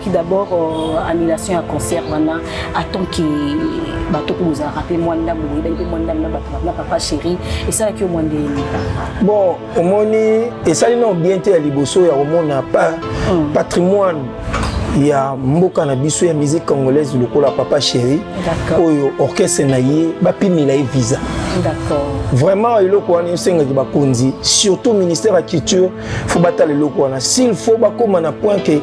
Qui d'abord annulation à concert maintenant attend que bateau pour vous rappeler moi papa chéri et ça que moi bon au moni et ça non bien te liboso ya omona pas patrimoine il y a mboka na biso ya musique congolaise lokola papa chéri oyo orchestre na ye ba pimila e visa. D'accord. Vraiment il ko wana senga ki bakonzi surtout ministère de la culture faut battre le wana s'il faut ba comme na point que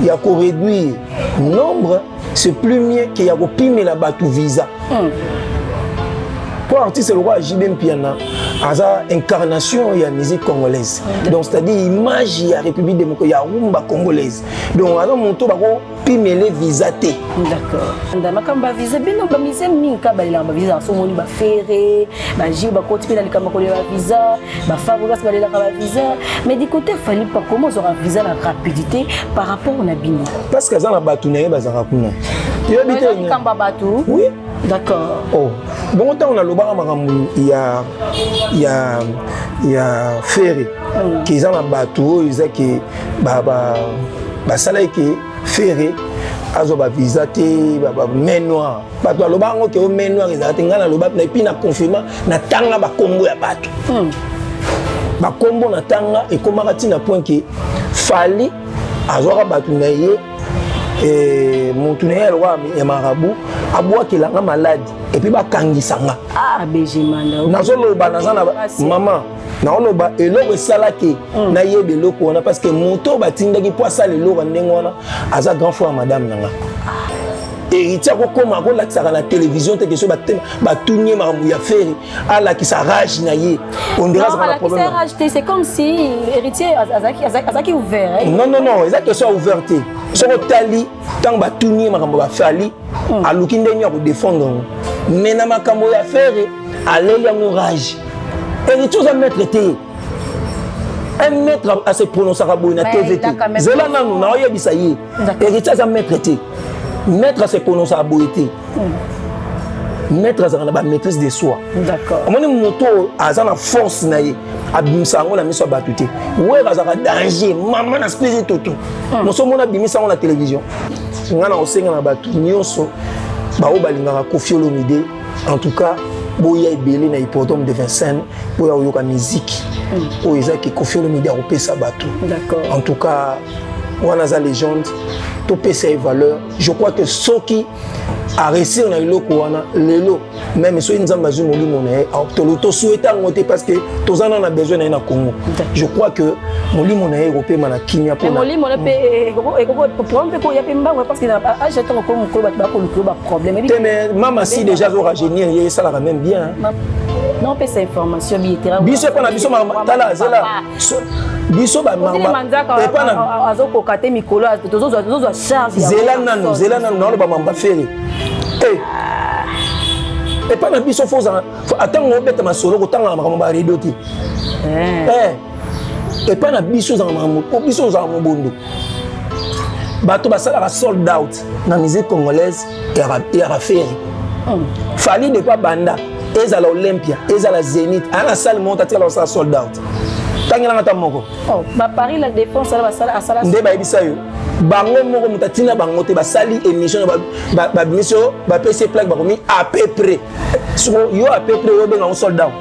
il y a ko réduire nombre c'est plus mieux qu'il y a ko pimila batu visa. Pour artiste le roi JB Piana asa incarnation ya musique congolaise. Donc c'est-à-dire image ya République démocratique ya rumba congolaise. Donc asa monto bako pimele visa té. D'accord. Ndama kamba visa bino ba mise minka ba la ba visa so moni ba ferré, ba ji ba continuer dans le kamba ko ba visa, ba fabrikas ba la ba visa, mais du côté fallait pas comment on aura visa la rapidité par rapport au nabino. Parce que ça na batu na ba za kuna. Tu habites kamba batu? Oui. D'accord. Oh. Bon temps on a le bar il y a ferry qui ont un bateau ils ont que ba sala que ferry azo ba visa te ba main noire bato lo bango ke o main noire ezate ngana lo ba na puis na confirmer na tanga ba kombo ya bato ba kombo na tanga e komaka tina point que fali azo ka bato na ye mon tunnel roi ya marabout aboua ki langa malade et puis ba kangisanga BG Manda nazoloba nazana maman naoloba eloko esalaki na yebe eloko wana parce que moto batindaki po asala eloko ndenge wana aza grand frère madame nanga héritier kokoma kolakisaka na télévision te question batunye makambo ya feri alakisa rage na ye on dirait ça problème c'est comme si héritier azaki ouvert non eza question ouverte soko tali tant batunye makambo bafali aluki ndenge ya kodéfendre mais na makambo ya feri aleli yango rage héritier oza maître te un maître à se prononcer à bout na TVT zela nanu na oyebisa ye héritier aza maître te maître à se prononcer à boité. Maître à la maîtrise de soi. D'accord. On moto à la force naïe. Abimsa on a mis sur batute. Ouais, à la danger. Maman a spécié tout. Nous sommes on a bimisa on la télévision. On a aussi on a battu. Nyonso. Ba obalinga Koffi Olomide. En tout cas, boya ebele na hippodrome de Vincennes. Boya oyoka musique. Oyo ki Koffi Olomide a repé sa bateau. D'accord. En tout cas, on a la légende. Tout ses valeurs. Je crois que ceux qui a réussi dans le wana lelo même ceux qui nous ont basé mon limonade to souhaiter monter parce que tous en a besoin dans Congo. Je crois que mon limonade européen mana kinya pour mon limonade et problème ko ya pemba parce que j'attends encore mon club ba problème mais maman si déjà zo rajeunir ça la même bien. Non peut cette information billetera biso ko na biso tala zela biso ba mama et pas na azoko kate mikolo tozo charge zela nanu na ba mamba feri et pas na biso faut attendre on bête ma solo ko tanga makambo ba redoti et pas na biso za makambo ko biso za mobondo bato basala sold out na musique congolaise et à feri fali de pas banda ezala Olympia ezala Zénith ana salle monta tela sa sold out tangela ngata moko ba Paris la défense ala basala nde ba ebisa yo bango moko mutatina bango te basali émission ba mission ba PC plaque ba komi à peu près yo à peu près yo benga sold out.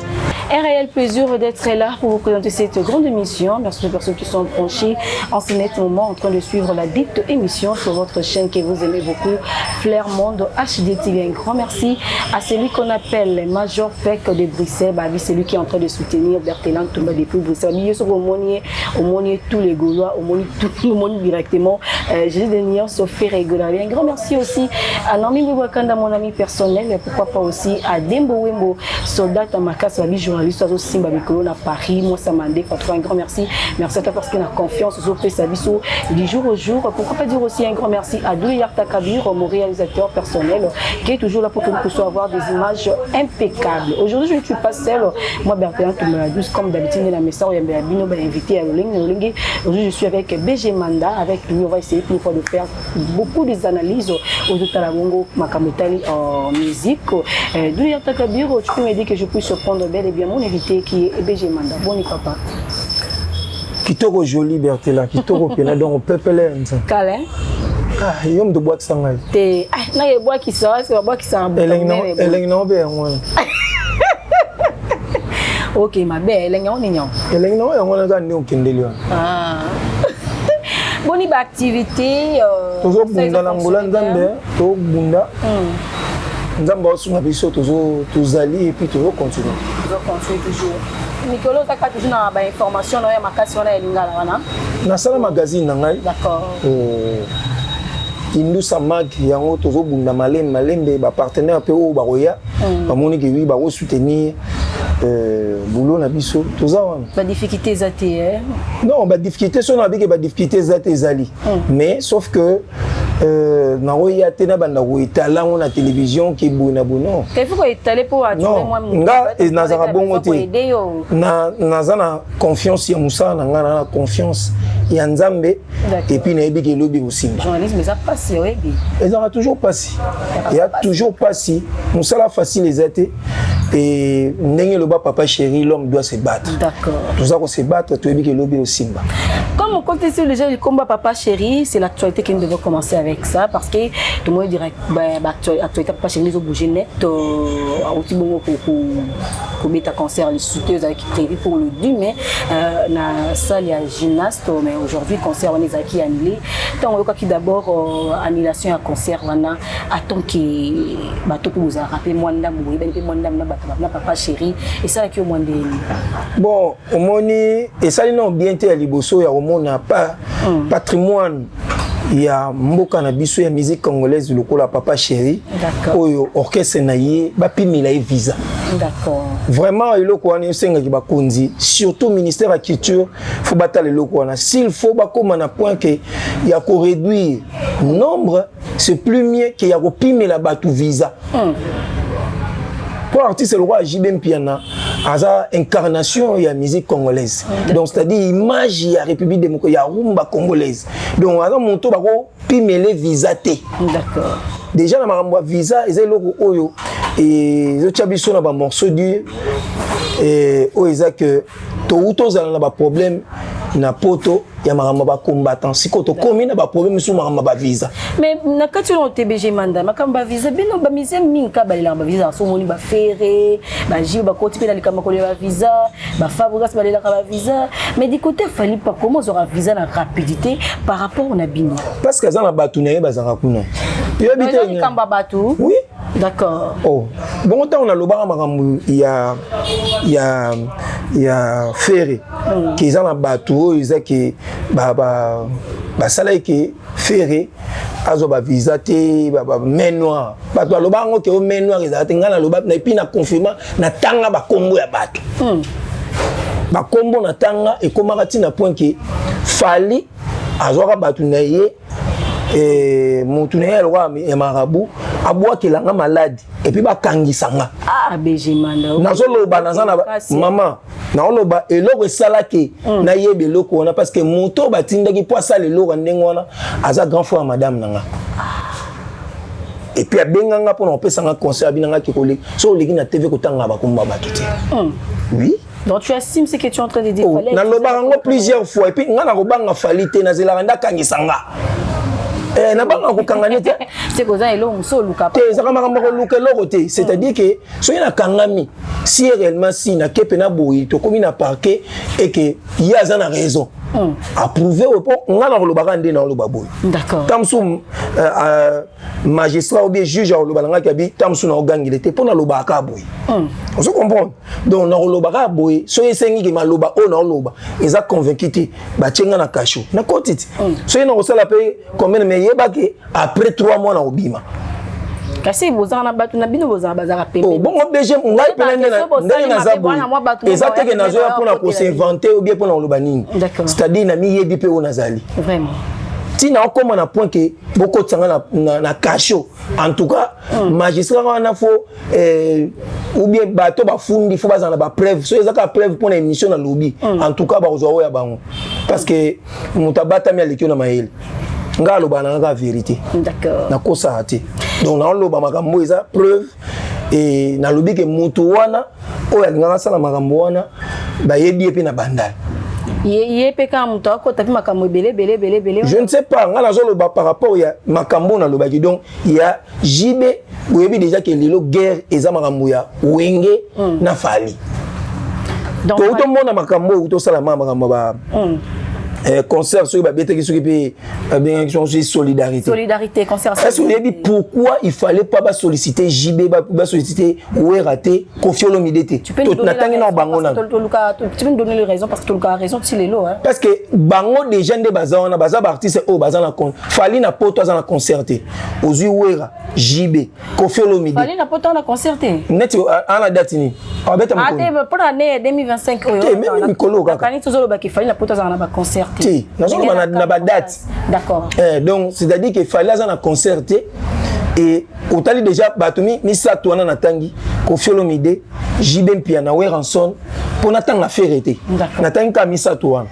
Un réel plaisir d'être là pour vous présenter cette grande émission. Merci aux personnes qui sont branchées en ce net moment en train de suivre la dite émission sur votre chaîne que vous aimez beaucoup, Flair Monde HD TV. Un grand merci à celui qu'on appelle Major Peck de Bruxelles, celui qui est en train de soutenir Berthelin Toumba depuis Bruxelles. Il y a au monier tous les Gaulois, au monier tout le monde directement. J'ai des nions sur fait régulièrement. Un grand merci aussi à Nami Mwakanda, mon ami personnel, et pourquoi pas aussi à Dembo Wembo, soldat à Makas, journaliste à Simba Mikolo à Paris. Moi, ça m'a dit un grand merci. Merci à toi parce qu'il a confiance au Pessabiso du jour au jour. Pourquoi pas dire aussi un grand merci à Douyarta Kabir, mon réalisateur personnel, qui est toujours là pour que nous puissions avoir des images impeccables. Aujourd'hui, je ne suis pas seule. Moi, Berthelin Toumba, comme d'habitude, il y a un message, il y a un invité à Loling. Aujourd'hui, je suis avec BG Manda. Avec lui, on va essayer une fois de faire beaucoup d'analyses aux Talamongo, Makamotali en musique. Douyarta Kabir, tu peux m'aider que je puisse prendre bel et bien mon invité qui est BG Manda. Bon, papa. Kitoko joli Berthelin, Kitoko pena donc peuple. Câlin. Ah, yo me bois ça ngai. Te na ye bois qui ça, c'est bois qui ça. Eleng no be ngwana. OK, ma belle, eleng on nyon. Eleng no ngwana ga ndi okendeli wa. Ah. Boni ba activité tozo bunda na ngula nzambe, to bunda. Nzambe osunga biso tozali et puis tozo continuer. Tozo continuer toujours. Nicolas, tu as toujours une information, il y a ma question à Lingala. Na sala magazine nangai. D'accord. Indu Samag yango tozo bunda malembe ba partenaire pe o ba roya ba moni ke wi ba o soutenir boulot na biso toza wana. Ba difficulté zate non, ba difficulté so na bi ke ba difficulté zate zali. Mais sauf que na roya tena banda ko itala na télévision ki buna bono. Il faut étaler pour attirer moi mon nga et nazara bongo te. Na zana confiance ya Moussa na nga na confiance ya Nzambe et puis na yebi ke lobi aussi. Journalisme ça passe oui. Ils ont toujours passé. Il y a toujours passé. Moussa la facile les étés et n'engé le bas papa chéri l'homme doit se battre. D'accord. Nous allons se battre tu yebi ke lobi aussi. Comme on compte sur le jeu du combat papa chéri, c'est l'actualité que nous devons commencer avec ça parce que tout le monde dirait actualité papa chéri ils ont bougé net aussi bon pour mettre un concert les souteurs qui prévu pour le 10 mai na salle ya gymnaste mais aujourd'hui concert on est qui annulé donc on qui d'abord annulation à concert wana attend que bato pour vous rappeler moi ndam ben moi ndam na papa chéri et ça qui au moins bon au moni et ça non bien té à liboso ya on n'a pas patrimoine. Il y a mboka na biso ya musique congolaise lokola papa chéri oyo orchestre na ye ba pimela visa. D'accord. Vraiment eloko wana senga ki ba konzi surtout ministère de la culture faut battre eloko wana s'il faut ba comme na point que il y a ko réduire nombre c'est plus mieux que ya ko pimela batu visa. Pour artiste le roi JB Piana a incarnation de la musique congolaise. Donc c'est-à-dire image de la République démocratique, il y a rumba congolaise. Donc on a monté bako pimele visa té. D'accord. Déjà na maramba visa ils loko oyo et zo tchabiso na ba morceau dur et o eza que to za na ba problème na poto ya maramba ba combattant siko to komi na ba problème sur maramba ba visa. Mais na kati on TBG manda makamba visa bino ba mise minka ba la ba visa so moni ba ferré ba jiu ba koti pena likama ko ba visa ba fabregas ba la ba visa mais du côté fallait pas comment aura visa la rapidité par rapport on a bino parce que ça na batuné ba zaka kuna yo bité ni kamba batu oui. D'accord. Oh, bon temps on a le bar il y a ferré qui est dans la bateau, ils ont que salaire qui ferré azoba visité main noire bato le bar que main noire ils ont ngana le bar na puis na confirmer na tanga ba kombo ya bato ba kombo na tanga et comment na point que fali azoka bato na ye et mon tunnel roi et marabout aboua qui l'a malade et puis ba kangisanga ah BG manda nazolo ba nazana maman na oloba eloko esala ke na yebe eloko wana parce que moto batindaki po asala eloko ndenge wana aza grand frère madame nanga et puis abenganga pour opesa nga concert binanga ki koleki so leki na TV kotanga ba komba batute oui. Donc tu estimes ce que tu es en train de dire na lobango plusieurs fois et puis nga na kobanga falite na zela nda kangisanga na banga ko kangani c'est que ça elo muso luka te ça kama ko luka loko te c'est-à-dire que so ina kangami si réellement si na kepena boyi to komi na parquet et que il y a une raison approuvé au point on a le barande dans le baboy d'accord tamsou magistrat ou bien juge au balanga kabi tamsou na ogangi il était pour na lobaka boy on se comprend donc na lobaka boy so esengi ki maloba o na loba eza convaincu ti ba tchenga na kasho na kotiti so ina osala pe combien mais yeba que après 3 mois na obima kasi bozana batu na bino bozana bazaka pembe oh bon BG ngai pelende na zabu ezateke nazo ya pona ko s'inventer ou bien pona loba nini c'est-à-dire na mi yebi pe o nazali vraiment tina okoma na point que beaucoup tsanga na kasho en tout cas magistrat wana fo ou bien bato ba fundi fo bazana ba preuve so ezaka preuve pour émission na lobby en tout cas ba ozo ya bango parce que mutabata mi alekio na maele nga loba na nga vérité d'accord na kosa ati donc na loba makambo eza preuve et na lobi ke mutu wana o ya nganga sala makambo wana ba yebi epi na bandal Yé peka muto ko tapi makambo belé. Je ne sais pas, ngala zo loba par rapport ya makambo na loba ki donc il y a JB, vous avez déjà que lelo guerre eza makambo ya Wenge na Fali. Donc tout le monde a makambo to sala makambo ba concert sur ba bête qui s'occupe bien qui solidarité concert. Est-ce que vous avez dit pourquoi il fallait pas solliciter JB ba solliciter Oueraté Koffi Olomide? Tu peux nous donner les raisons parce que tu as raison si les lots hein. Parce que bango des jeunes de bazana baza artiste au bazana con fali na poto za na concerté ozui Ouera JB Koffi Olomide fali na poto na concerté net à la date ni abeta mko ate pour l'année 2025 même Mikolo kaka kani tozolo ba ki fali na poto za na ba concert. Si, na ba date. D'accord. Donc c'est-à-dire qu'il fallait ça na concerté et au tali déjà batumi ni sa toana na tangi Koffi Olomide JB Piana Weranson pour natanga ferreté. Natanga ka misa toana.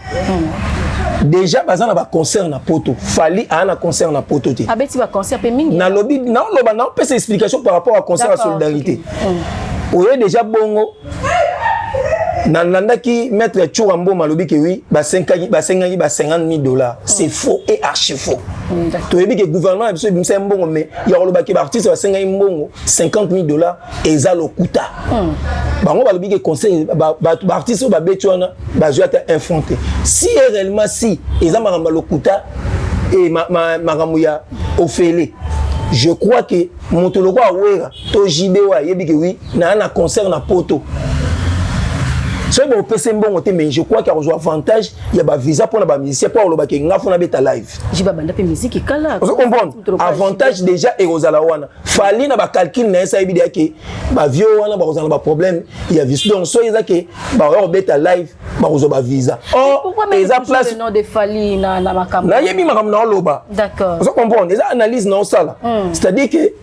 Déjà bazana ba concert na poto fali ana concert na poto te. Abeti ba concert pe mingi. Na lobby na loba na pesa explication par rapport à concert à solidarité. Oye déjà bongo Nanda qui mettre Chourambo Malobi que oui, bah 50 $. C'est faux et archi faux. Tu as vu que le gouvernement a besoin de bon, mais il y a le artiste va 50 $, et ça le coûta. Bah on va le dire que conseil, bah artiste va bétuana, bah je vais être infronté. Si réellement si, et ça m'a le coûta et ma ramouya Ophélie. Je crois que mon tologo a ouera, to jibewa, yebi que oui, na un concert na poto. C'est bon, mais je crois qu'il y a un avantage, il y a un visa pour les musiciens, pour les musiciens live. Je vais banda musique qui kala. Vous comprenez? Avantage déjà et aux alawana. Fallait na calcul na ça évidemment que ba vieux wana ba ozana problème, il y a visa donc so ils que ba beta live ba ozoba visa. Pourquoi mettre le nom de Fali na makambo? Na yemi makambo na loba. D'accord. Vous comprenez? Les analyses na sala. C'est-à-dire que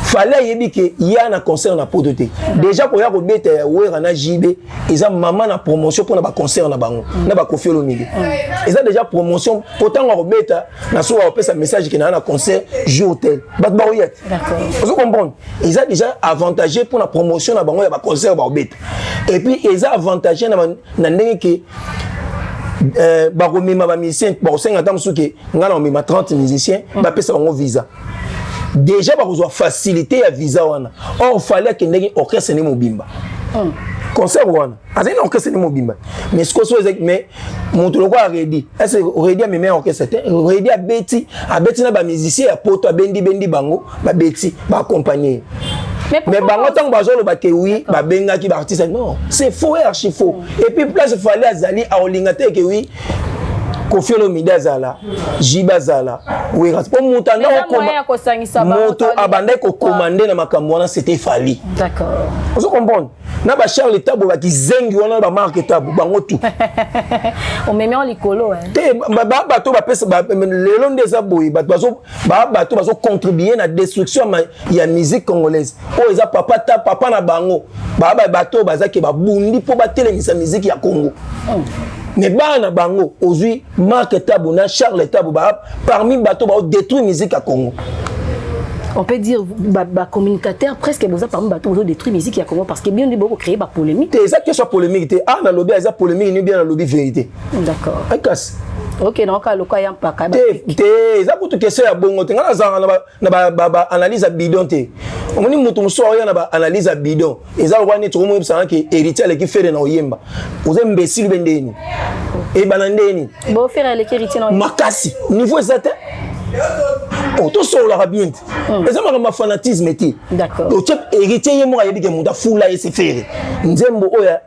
fallait yebi que y a un concert na poto te. Déjà pour ya ko beta Ouera na JB, ils ont maman na promotion pour na ba concert na bango, na ba Koffi Olomide. Ils ont déjà promotion pourtant on beta na so on pesa message que na concert jour tel. Bat ba oyet. D'accord. Vous comprenez? Ils ont déjà avantagé pour la promotion na bango ya ba concert ba beta. Et puis ils ont avantagé na ndenge que baromema ba musicien ba 50 ans suke ngala on 30 musiciens ba pesa bango visa. Déjà ba ko faciliter ya visa wana. Or fallait que ndenge orchestre ne mobimba. Concert wana. Azena orchestre ne mobimba. Mais ce que so mais mon toloko a ready. Est-ce ready mes meilleurs orchestre ready a beti na ba musicien ya poto bendi bango ba beti ba accompagner. Mais bango tant bazolo ba ke oui ba benga ki ba artiste non, c'est faux et archi faux. Et puis place fallait azali a olingate que oui Koffi Olomide azala, Jiba azala, Ouera. Pour montana moto abandé ko commander na makambo wana c'était Fali. D'accord. Vous comprenez? Na ba Charles Tabo ba ki zengi wana ba marque Tabo bango tout. On met en likolo hein. Te ba bato ba pesa ba le long des aboyi bato bazo contribuer na destruction ya musique congolaise. Oh eza papa na bango. Ba bato bazaki ba bundi po ba telemisa musique ya Congo. Mais bana bango aujourd'hui Marc Tabo na Charles Tabo parmi bato ba détruire musique à Congo. On peut dire communicateur presque besoin parmi bato détruire musique à Congo parce que bien dit beaucoup créer ba polémique. C'est ça que soit polémique na lobby eza polémique ni bien na lobby vérité. D'accord. Akas. OK donc le cas yam pas ça pour toute question ya bongo ngala za na analyse à bidon te. On dit mutu muso ya na analyse à bidon. Eza wani to mo ebisa que héritier le ki fere na oyemba. Oze imbécile bendeni. Et banandeni. Bo faire le héritier na makasi. Niveau exact. Oh tout ça la bien. Mais ça ma fanatisme était. D'accord. Donc héritier yemo ya bige munda fula et se faire. Nzembo oya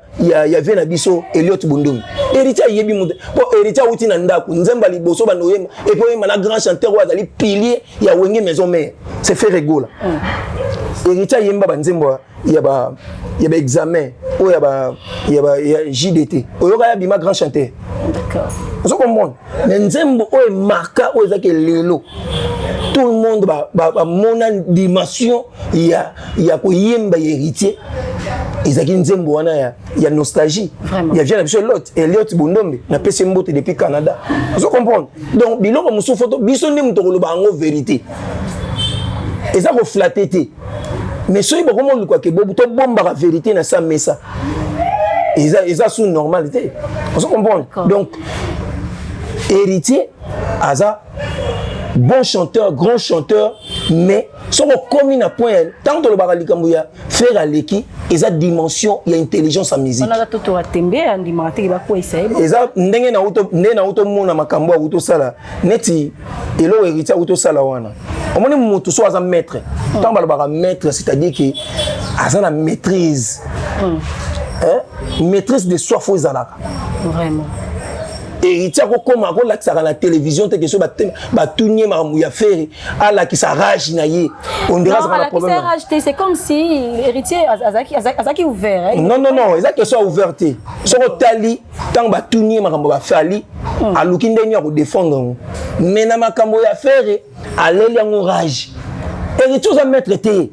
ya vena biso Elliot Bundum. Héritier yebi munda. Bon héritier outi na ndako nzemba liboso ba noyema et puis na grand chanteur wa dali pilier ya wenge maison mère. C'est fait rigola. Héritier yemba ba nzembo ya ba examen ou ya ba JDT. Oyoka ya bima grand chanteur. D'accord. Vous comprenez? Mais nzembo o marka o ezake lelo. Tout le monde ba mona dimension ya ko yemba héritier. Ezaki nzembo wana ya nostalgie. Ya vient la l'autre Elliot Bundombe na pese mbote depuis Canada. Vous comprenez? Donc biloko musu photo biso ndi mutokolo bango vérité. Eza ko flatter te. Mais soyez pas comme on le croit que bobu to bomba la vérité na sa messa. Eza sous normalité. On se comprend. Donc, héritier, Aza, bon chanteur, grand chanteur, mais si on commune à point, tant que le baralikambuya, faire à l'équipe, il y a dimension, il y a intelligence en musique. On a tout à tembe, on dit il va quoi essayer. Et ça, n'engue na auto mona makambo auto sala, neti elo héritier auto sala wana. On m'a dit mutu so aza maître. Tant que maître, c'est-à-dire que aza na maîtrise. Maîtrise de soi faut zalaka. Vraiment. Héritier comme à la télévision tes questions ba tourner maramouya faire ala qui sa rage na yé on dirait ça pas problème. C'est comme si héritier azaki ouvert. Non ça que soit ouverté. So tali tant ba tourner marambo ba fali aluki ndeni ya ko défendre. Mais na makambo ya faire aleli en rage. Héritier ça mettre té.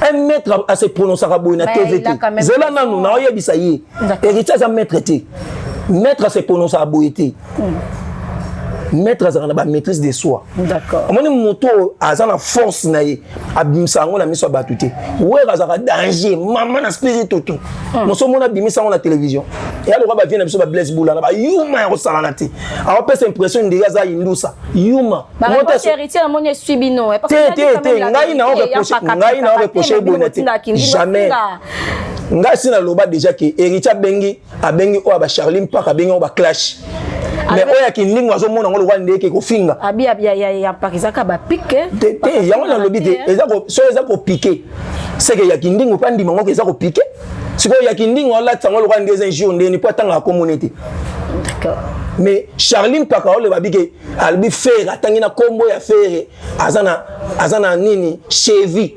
Un maître à se prononcer à la TVT. Zela nanou na oye bisaye. Héritier ça mettre té. Maître se prononce à boité. Maître a la maîtrise de soi. D'accord. On dit moto a la force naïe. Abimsa on a mis sur batute. Ouais a danger. Maman a spirit tout. Mon son mon a bimisa on la télévision. Et alors va vient sur Blaise Boula là. Yuma on salanate. Alors peut impression de gaza indusa. Yuma. Moi t'es héritier à mon subino. Ngai na reproché bonité. Jamais. Nga si na loba déjà que héritier bengi abengi o ba Charlie Mpaka bengi o ba clash mais oya ki ndingo azo mona ngolo wande ke ko finga abi ya pakizaka ba pique te ya ngona lobi te eza ko piquer c'est que ya ki ndingo pa ndima ngoko eza ko piquer siko ya ki ndingo la tsango lo wande eza jour ndeni po tanga communauté. D'accord. Mais Charlie Mpaka o le ba bike albi faire atangi na kombo ya faire azana nini chevy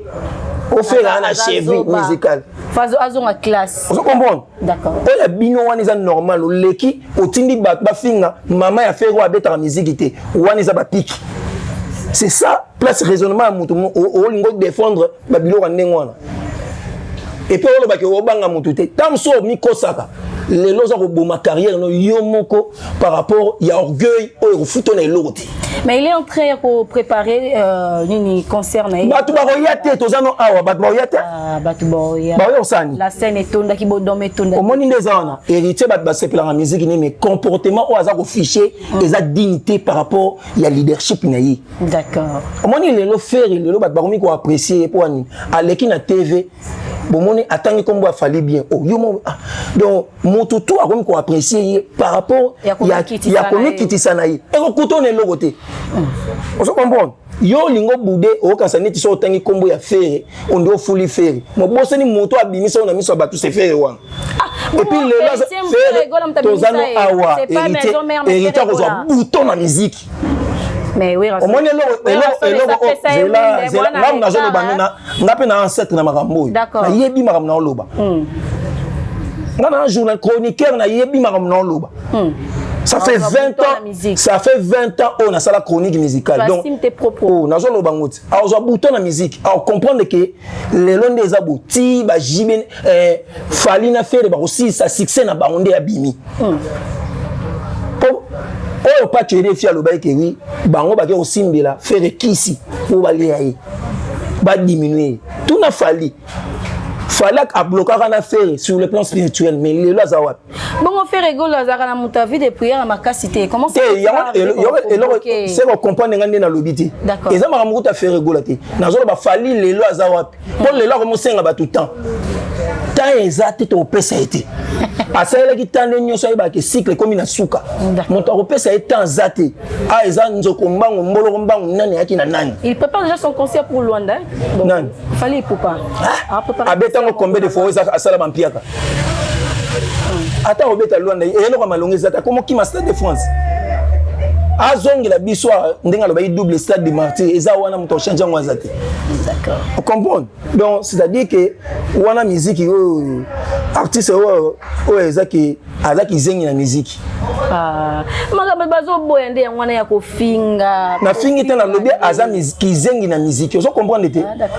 au faire na chevy musical Fazo azonga classe. Vous comprenez? D'accord. Et la bino wana eza normal leki otindi ba finga mama ya faire wa beta la musique té wana eza ba pique. C'est ça place raisonnement mutu o lingo défendre ba bilo wa ndengwana. Et puis on va que obanga mutu té tam so mi kosaka les loza ko boma carrière no yomoko par rapport il y a orgueil au futo na loti. Mais il est en train de préparer une concert na batu ba royate tozano awa batu ba royate batu ba royate la scène est tonda ki bodome tonda au moni ndezana héritier batu ba sepela la musique ni mais comportement au hasard affiché des dignité par rapport il y a leadership na yi. D'accord. Au moni le faire le batu ba komi ko apprécier pour ani aleki na TV bomoni atangi kombo afali bien oh yo donc motutu a komi ko apprécier par rapport il y a komi kitisana yi et ko kuto ne logote. On se comprend. Yo lingo boudé o kansa neti so tangi kombo ya faire on do fuli faire mo bosse ni moto abimisa on a mis so batu se faire wan et puis le là faire tozano awa héritier ko zo bouton na musique mais oui au moins là on a jolo banana ngape na ancêtre na makambo na yebi makambo na loba ngana journal chroniqueur na yebi makambo na loba. Ça fait 20 ans. Ça fait 20 ans on a ça la chronique musicale. Donc tes propos. Oh, na zo lo bangout. Alors zo bouton na musique. Alors comprendre que les longs des abouti ba jiben fali na faire ba aussi ça succès na ba onde abimi. Oh pas que les filles lo ba ke oui, bango ba ke osimbela faire kisi pour ba liaye. Ba diminuer. Tout na fali. Fallait à bloquer un affaire sur le plan spirituel, mais les lois zawat. Bon, on fait rigoler à Zara na vie de prière à ma capacité. Comment ça? C'est qu'on comprend n'engagé dans l'obité. D'accord. Et ça m'a ramené à faire rigoler. Dans le bas fallait les lois zawat. Pour les lois comme ça on va tout le temps. Tant exact au PCT. À celle qui t'a l'union sur le cycle comme une souka. Mon temps au PCT tant zaté. Ah ils ont nous combat on mbolo combat on nani aki na nani. Il prépare déjà son concert pour Luanda. Nani. Fallait pour pas. Combien de fois à Salam Piaka? Attends, on va Luanda. Et alors, comment qui m'a stade de France? Azong la bissoire, on double stade de martyr. Et ça, on a mon change en Wazate. D'accord. Vous comprenez? Donc, c'est-à-dire que on a musique, artiste, qui zeng la musique. Ah, mais bazo boyende ngwana ya kofinga. Na fingi tena lobby azami kizengi na musique. Vous comprenez?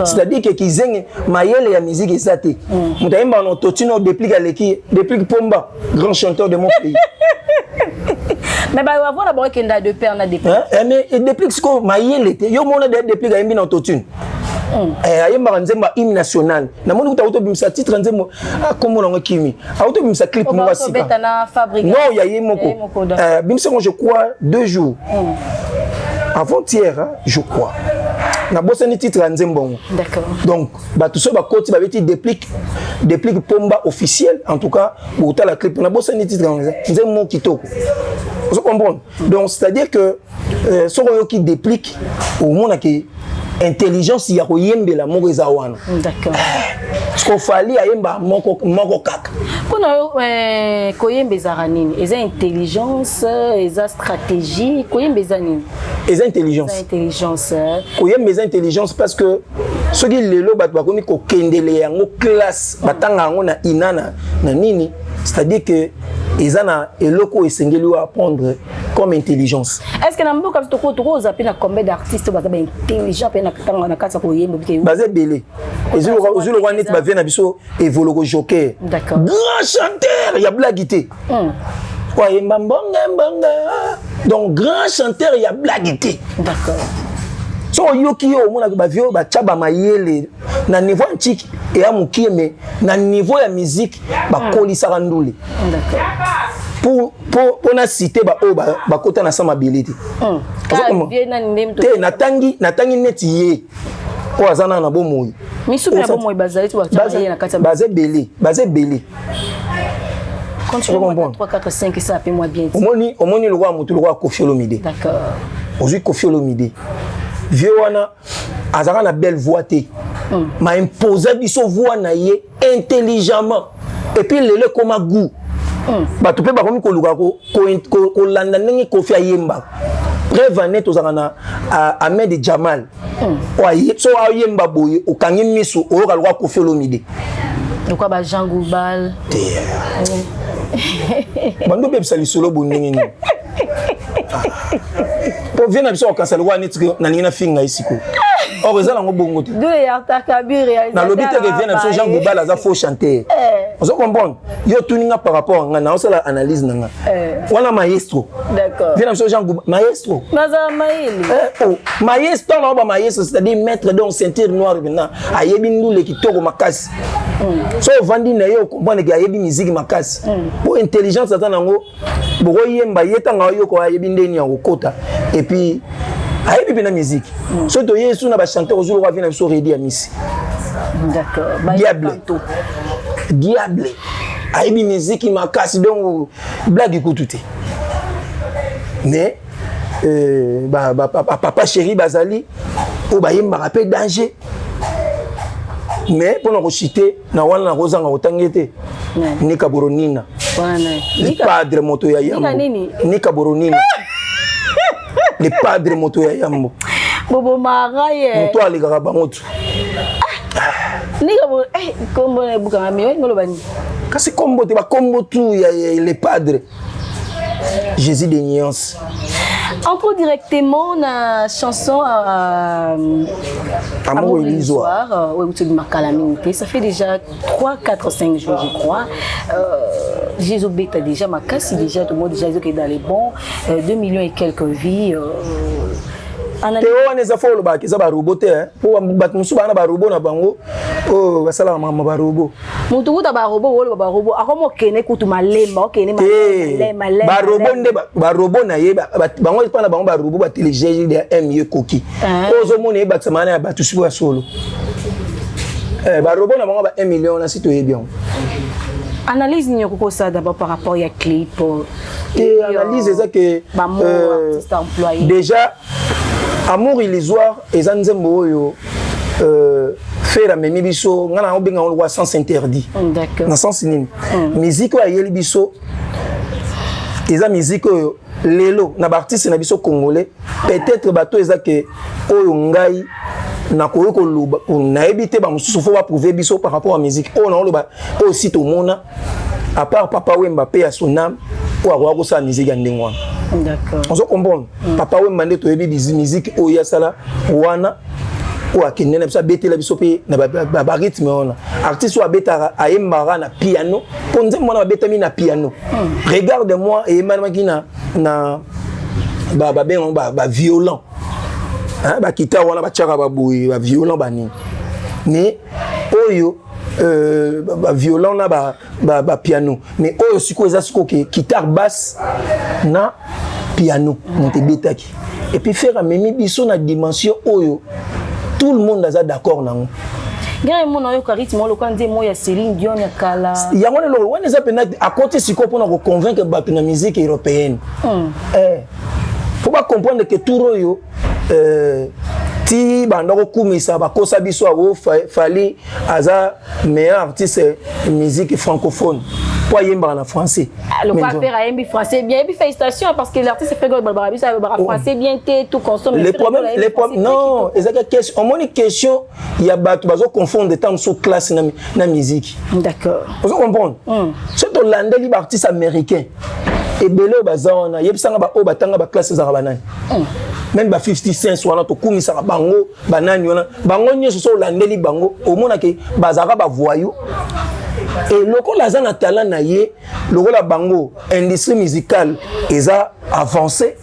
C'est-à-dire que kizengi mayele ya musique ezate. Mutaimba no totino déplique aleki, déplique Pomba, grand chanteur de mon pays. Mais bah avoir la boîte kenda de père na déplique. Mais déplique ce que mayele était. Yo mona déplique imbi na totine. ayembaka nzembo hymne national namoni kuta autobimisa titre nzembo kombo nango kimi autobimisa clip moko asika non ya ye moko bimisa je crois 2 jours avant-hier je crois na bosani titre nzembo. D'accord. Donc tout ça bakoti ba beti déplique pomba officiel en tout cas pour la clip na bosani titre nzembo kitoko. Vous comprenez? Donc c'est-à-dire que ce qui déplique au monde qui intelligence ya koyembela moko ezawana. D'accord. Ce qu'on fallait ayemba moko kaka. Kuna koyembeza nini? Eza intelligence, eza stratégie, koyembeza nini? Eza intelligence. Intelligence. Koyembeza intelligence parce que ce qui lelo bat bakomi ko kendele yango classe batanga yango na inana na nini, c'est-à-dire que ezana eloko esengeli wa apprendre comme intelligence. Est-ce que na mboka toko zapi na combien d'artistes ba intelligent pe na katanga na kasa ko yembo bike bazé belé ezulu wa net ba vient na biso evologo joker. D'accord. Grand chanteur ya blagité. Kwa yemba mbonga donc grand chanteur ya blagité. D'accord. So yoki yo mona ba vio ba chaba mayele na niveau antique et amukie mais na niveau ya musique ba kolisa randuli. D'accord. Pour na citer ba o ba kota na sama ability. Te natangi neti ye. Ko azana na bomoyi. Misupe na bomoyi bazali tu ba chaba na kata bazé belé. Quand tu vois 3 4 5 ça appelle moi bien. Omoni le roi mutu le roi Koffi Olomide. D'accord. Aujourd'hui Koffi Olomide. Vieux wana azara na belle voix té. Ma imposé biso voix na ye intelligemment et puis lele koma goût. Ba topé ba komi ko luka ko landa ndenge Koffi ayemba. Preuve net ozanga na Ahmed Jamal. Oye so ayemba boye okangi miso o ka lwa Koffi Olomide. Pourquoi ba Jean Goubal? Bando beb sali solo bonningi. Pour venir biso o kansala wa net na ningina finga isiko. O bezala ngo bongo te. De yarta kabiri ya. Na lobite que vient biso Jean Goubal aza faux chanteur. On se comprend. Yo tuninga par rapport ngana osala analyse nanga. Wana maestro. D'accord. Vient biso Jean Goubal maestro. Naza maili. Maestro na ba maestro c'est-à-dire maître donc ceinture noire maintenant. Ayebi ndule kitoko makasi. So vandi na yo comprendre que ayebi musique makasi. Pour intelligence atanango boko yemba yetanga yo ko ayebi ndeni ya kokota et puis ayebi bina musique. So to yesu na ba chanteur ozulu wa vina biso redi ya misi. D'accord. Diable. Ayebi musique makasi donc blague ikututé. Mais papa chéri bazali o ba yemba rappel danger. Mais pour nous citer, na wana na rozanga otangete Nika Boronina. Le padre moto ya Yambo. Nika Boronina. Le padre moto ya Yambo. Bobo Maraye. Moto aligara bangotu. Nika bo kombo na buka ngami ngolo bani. Kasi kombo te ba kombo tu ya le padre. Jésus de nuance. Entre directement la chanson Amour illusoire, ça fait déjà 3, 4, 5 jours, je crois. Jésus Beta déjà ma casse, déjà tout le monde déjà qui est dans les bons, 2 millions et quelques vies. Théo on est affaires le bac, ça va roboter hein. Pour battre musu bana ba robot na bango. Oh, basala mama ba robot. Mutu kuta ba robot wolo ba robot. Akomo kene kutu malemba, kene malemba. Ba robot nde ba robot na ye bango pa na bango ba robot ba télécharger des ME coquille. Ozo mone ba tsamana ya ba tusu ba solo. Ba robot na bango ba 1 million na site bien. Analyse ni ko ça d'abord par rapport à clip. Et analyse ça que déjà Amour illusoire et Zanzembo yo faire la même biso ngana obenga on voit sans interdit. D'accord. Dans sens nini. Musique ya yeli biso eza musique lelo na artiste na biso congolais peut-être bato eza que oyo ngai na koyo ko luba na ebité ba mususu fo ba prouver biso par rapport à musique o na loba o site au mona à part Papa Wemba paix à son âme ou avoir ko sa musique ya ndengwa. D'accord. On se comprend. Papa Wemba nde to yebi musique o ya sala wana ou akende na biso bete la biso pe na ba rythme ona artiste wa beta ayembara na piano ponze mona beta mi na piano. Regarde-moi et Emmanuel Makina na ba violent. hein ba guitare wana ba tchaka ba boui ba violon ba ni mais oyo ba violon là ba piano mais oyo siko eza siko ke guitare basse na piano monte betaki et puis faire amemi biso na dimension oyo tout le monde est d'accord nango. Gare mon oyo charisme lo kandi mo ya Céline Dion ya kala. Ya ngone lo wana za pena à côté siko pour na convaincre ba na musique européenne. Faut pas comprendre que tout royo ti bandako kumisa ba kosa biso awo fali aza meilleur artiste musique francophone. Pour yemba en français. Le quoi faire à yembi français bien et puis félicitations parce que l'artiste fait Barbara ça français bien tout consomme les problèmes non exactement question on moni question il y a bato bazo confondre des temps sous classe na musique. D'accord. Vous comprenez c'est hollandais li artiste américain et belo bazana yebsanga ba o batanga ba classe za banani. Même ba 50 cents soit to kumisa bango banani wana bango nyeso so hollandais li bango au mona ke bazaka ba voyou. Et le coup la zana talent naie, le coup la bango industrie musicale est avancé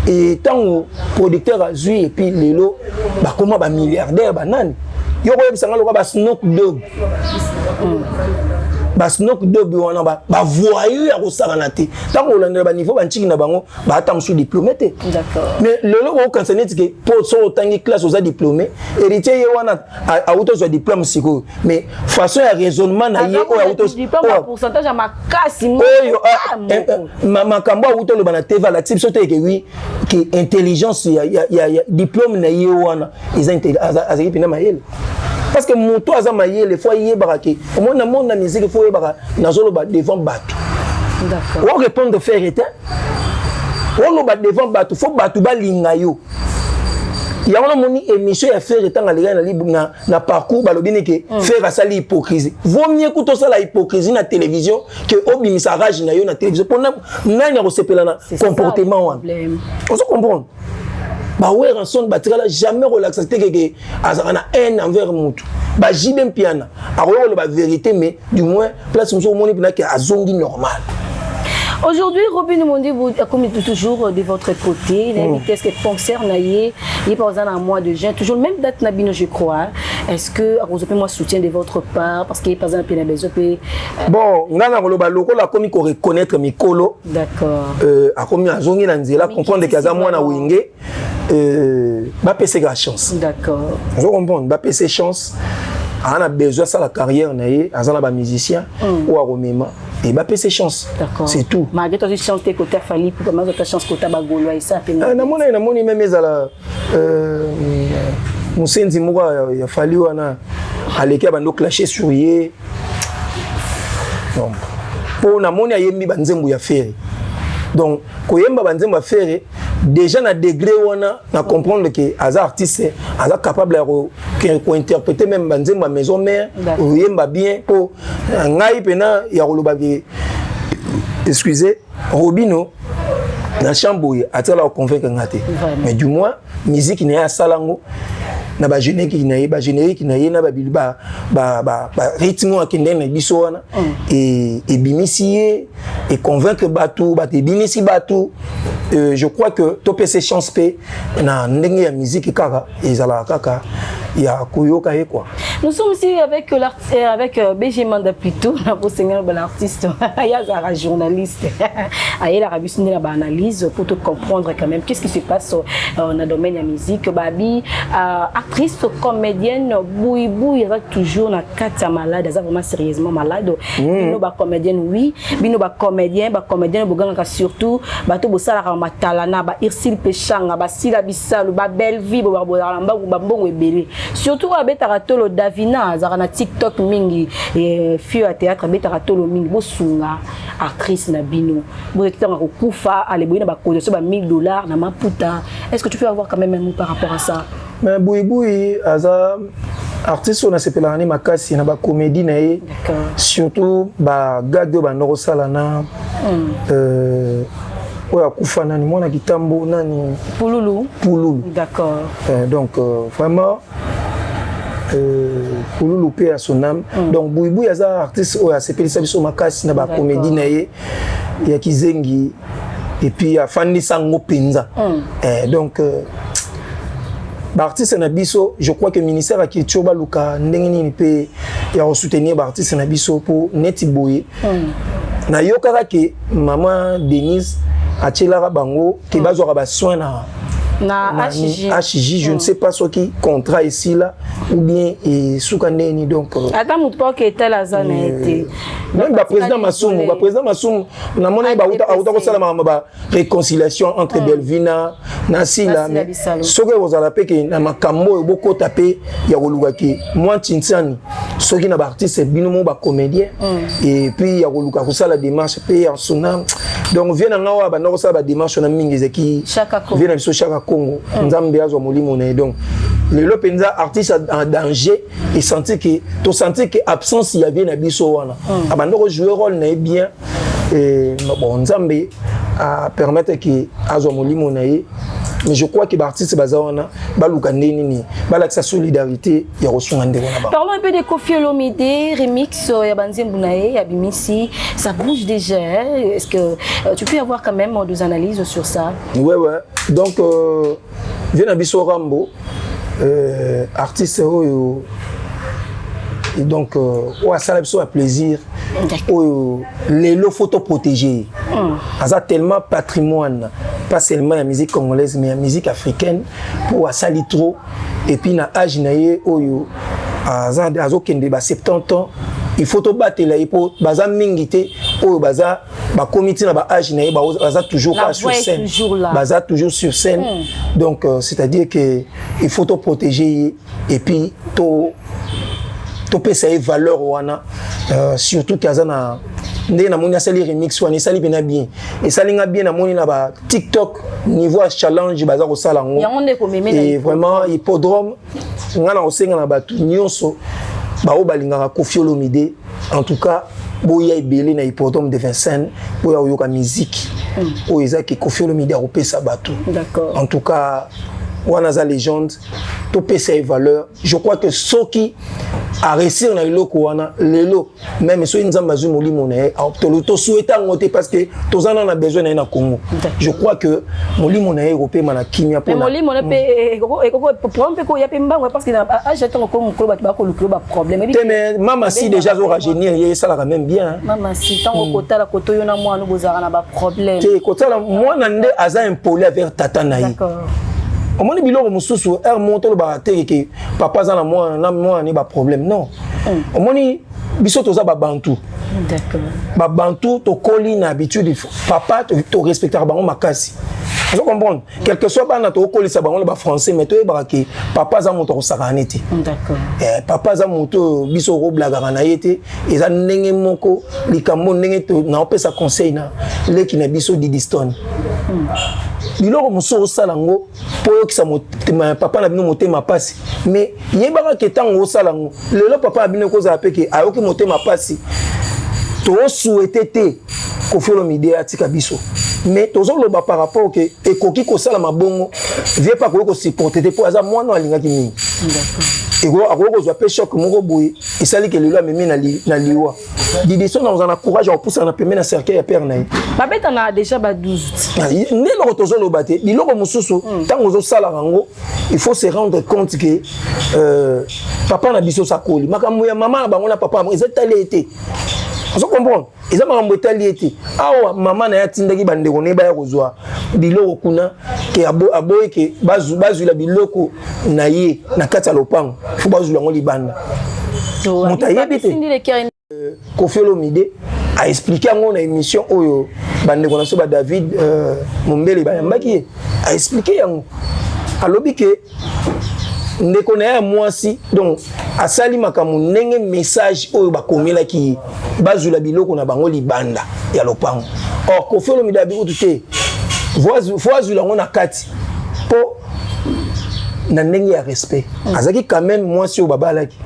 et tant que producteur a joué et puis les lots bah comment bah milliardaire banane yo ko yebisanga le coup bah Snoop Dogg ba Snoop Dogg wana ba voyou ya ko saranate tant que on ba niveau ba ntiki na bango ba atam sous diplômé. D'accord. Mais le lot ko kansené que pour so tangi classe aux diplômé héritier wana a auto so diplôme siko mais façon ya raisonnement na ye o auto diplôme pourcentage à ma casse makambo auto le bana TV la type sote que oui que intelligence ya diplôme na ye wana ils azaki pina mayele. Parce que mon toit a maillé les fois y est baraqué. Au moins, dans la musique, il faut y avoir devant battu. D'accord. On répond de faire éteint. On va devant battu. Il faut battu balingayo. Il y a une émission à faire étant na parcours balobini que faire à ça l'hypocrisie. Vaut mieux que tout ça la hypocrisie na télévision que obimisa rage na yo na télévision. Pour n'a pas sepela comportement. On se comprend. Bah ouais, rançon batira jamais relaxé que azana haine envers mutu. Bah jibem piana. Alors la vérité mais du moins place nous au monde pina que azongi normal. Aujourd'hui, Robin Mondi, vous comme toujours de votre côté, qu'est-ce que concerne Naye, il est par exemple en mois de juin, toujours même date Nabino je crois. Est-ce que vous avez moi soutien de votre part parce qu'il par exemple il a besoin bon, ngana ngoloba loko la komi ko reconnaître mikolo. D'accord. A komi azongi na nzela comprendre que aza mwana wingé ba pese la chance. D'accord. Vous comprenez, ba pese chance. On a besoin de la carrière, on a musicien ou à Romema. Et bah, c'est chance. C'est tout. Malgré toi, tu chantes tes côtés Fali, pour comment tu chantes côté Bagolo et ça. Non, même à Moussendi Moura, il a fallu à l'équipe de clasher sur lui. Pour na moni ayembi banzembu ya faire. Donc, koyemba banzembu ya faire. Déjà na degré wana na comprendre que az artiste az capable de interpréter même banzemba maison mère oyemba bien pour ngai pena ya koloba ke excusez Robino na chamboye atala convaincre ngate mais du moins musique na ya salango na ba générique na ye na ba bilba ba rythme akende na biso wana et bimisier et convaincre batu ba te bimisi batu. Je crois que topé ces chances pe na ndenge ya musique kaka ezala kaka ya kuyoka ye quoi. Nous sommes ici avec BG Manda plutôt na seigneur de l'artiste ya zara journaliste aye la rabisi na ba analyse pour te comprendre quand même qu'est-ce qui se passe dans le domaine de la musique babi actrice comédienne boui elle toujours na kata malade elle est vraiment sérieusement malade bino ba comédienne oui bino ba comédien boganga surtout bato bosala matalana ba Irsil Pechanga ba Sila Bisalu ba Belleville ba bolamba ba mbongo ebele surtout abetaka tolo Davina azana TikTok mingi et fio à théâtre abetaka tolo mingi bosunga actrice na bino bo etanga ko kufa ale boina ba kozo ba $1000 na maputa. Est-ce que tu peux avoir quand même un mot par rapport à ça? Mais boui aza artiste on a sepelé l'année makasi na ba comédie na ye surtout ba gag de ba ndoko sala na ouais, Koufa nani mona kitambo nani Pouloulou. D'accord. Donc vraiment Pouloulou paix à son âme. Donc Boui a un artiste qui a s'appelé Sabiso Makasi na ba comédie na ye ya kizengi et puis a Fanny Sango Pinza. Donc artiste na biso, je crois que le ministère de la Culture baluka ndengeni peut ya soutenir artiste na biso pour neti boye. Na yokara ke maman Denise atiela bango ke bazwa ba soin na HJ, je ne sais pas ce qui contrat ici là ou bien et soukandeni donc attends mon pas que tel azana été même le président Massoum na mona ba uta ko sala ma réconciliation entre Belvina na Sila mais ce que vous allez que na makambo boko tapé ya koluka ki moi Tinsani ce qui na ba artiste bino mo ba comédien et puis ya koluka ko sala démarche pe en sonam donc vient na wa ba no sala ba démarche na mingi zeki vient na biso Chaka Congo nzambe azwa molimo na donc le lopenza artiste en danger et sentir que absence il y avait na biso wana abandoko jouer rôle na bien et bon nzambe à permettre que azwa molimo na mais je crois que l'artiste bazawana baluka nini balakisa solidarité ya kosunga ndeko na ba. Parlons un peu de Koffi Olomide remix ya Banzembo nae ya Bimisi, ça bouge déjà. Est-ce que tu peux avoir quand même des analyses sur ça? Ouais donc vient biso Rambo artiste et donc ça a plaisir les lots photos protégés ça tellement patrimoine pas seulement la musique congolaise mais la musique africaine pour sali trop et puis na âge naie oyo azokende ba 70 ans il faut to battre là pour baza mingité oyo baza ba comité na ba âge naie baza toujours sur scène baza toujours sur scène donc c'est-à-dire que il faut to protéger et puis to peut essayer valeur wana surtout kazana ndé na moni asali remix wana sali bien et salinga bien na moni na ba TikTok niveau challenge baza ko sala ngo et vraiment hippodrome ngana osenga na ba nyonso ba o balinga Koffi Olomide en tout cas boya ebele na hippodrome de Vincennes boya oyoka musique o ezaki Koffi Olomide a opesa bato en tout cas wana za légende to pesa valeur je crois que ceux qui a réussir na iloko wana lelo même so nzamba zu molimo na to souhaiter ngote parce que tozana na besoin na Congo je crois que molimo na européen na kimia pour molimo na pe problème ko ya pe mbango parce que achetant ko ko ba ko le problème mais mama si déjà zo rajeunir ye ça la même bien mama si tant ko tala ko to yona mwana bozara na ba problème te ko tala mwana nde aza impoli avec tata na yi au moins biloko mususu monte le baraté que papa za na moi ni ba problème non au moins biso toza ba bantu d'accord ba bantu to koli na habitude papa to respecter bango makasi vous comprenez quelque soit bana to koli sa bango ba français mais to e barake papa za moto ko sakaneti d'accord papa za moto biso ro blaga na yete eza ndenge moko likambo ndenge to na opesa conseil na leki na biso didiston biloko moso osala ngo po yokisa motema papa na bino motema pasi mais yebaka ke tango osala ngo lelo papa abino kozala peke ayoki motema pasi to souhaiter te Koffi Olomide atika biso mais tozoloba par rapport ke ekoki kosala mabongo vie pas ko supporter te po aza mwana alingaki mingi ego akozwa pe choc moko boye esali ke lelo amemi na liwa Didison dans un courage à pousser na pemena cercueil ya père naï babeta na déjà ba 12 né lo tozolo baté biloko mususu tango zo sala rango il faut se rendre compte que papa na biso sakoli makambo ya mama na bango na papa ils étaient été vous comprenez ils ont makambo étaient été awa mama na ya tindaki bandeko ne ba ya kozwa biloko kuna ke aboye ke bazu la biloko na ye na kata lopango faut bazu la ngo libanda Koffi Olomide a expliqué à mon émission oyo bande konaso ba David Mombele ba yambaki a expliqué yango alobi ke ndeko na ya mwasi donc asali makambo ndenge message oyo bakomela ki bazula biloko na bango libanda ya lopango or Koffi Olomide abikutu te voazula ngo na kati po na ndenge ya respect azaki quand même mwasi oyo babalaki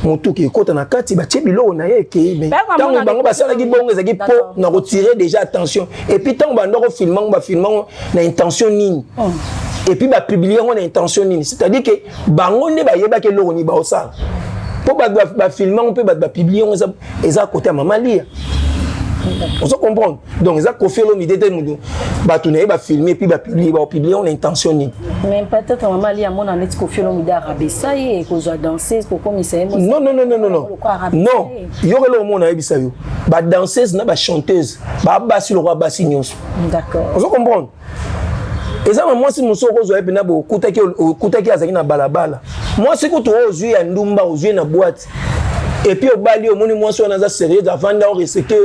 motu ki kota na kati ba tie biloko na ye ke mais tango bango basala ki bongo ezaki po na retirer déjà attention et puis tango bandoko filmango ba filmango na intention nini et puis ba publier ngo na intention nini c'est-à-dire que bango ne ba yeba ke loko ni ba osala po ba filmango pe ba publier ngo eza côté mama lia On se comprend. Donc ça Koffi Olomide te mudu batuna ba filmer puis ba publier on intentionné. Mais peut-être maman ali amona net Koffi Olomide arabesa et ko zo danser pour comme ça. Non. Non, yore le monde ebisa yo. Ba danseuse na ba chanteuse, ba basi le roi basi nyonso. D'accord. On se comprend. Et ça moi si muso ko zo ebina bo kutaki azaki na balabala. Moi si ko to ozui ya ndumba ozui na boîte. Et puis au bali au moni moi si on a sérieux avant d'avoir respecté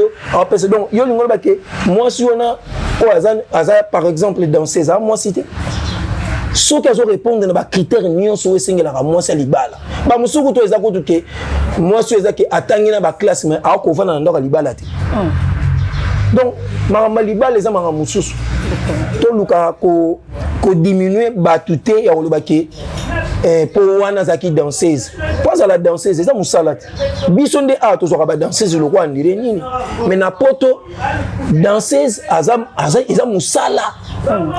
donc yo lingolo ba ke moi si on a par exemple danseuse moi cité ceux qui ont répondu à critères nyonso esengela ka moi c'est libala ba musuku to ezako to ke moi si ezaki atangi na ba classe mais a ko vana ndaka libala te donc ma libala les amanga mususu to luka ko diminuer batute ya oloba ke pour wana zaki danseuse pas à la danseuse c'est ça musala biso nde a to zoka ba danseuse le quoi ndire nini mais na poto danseuse azam eza musala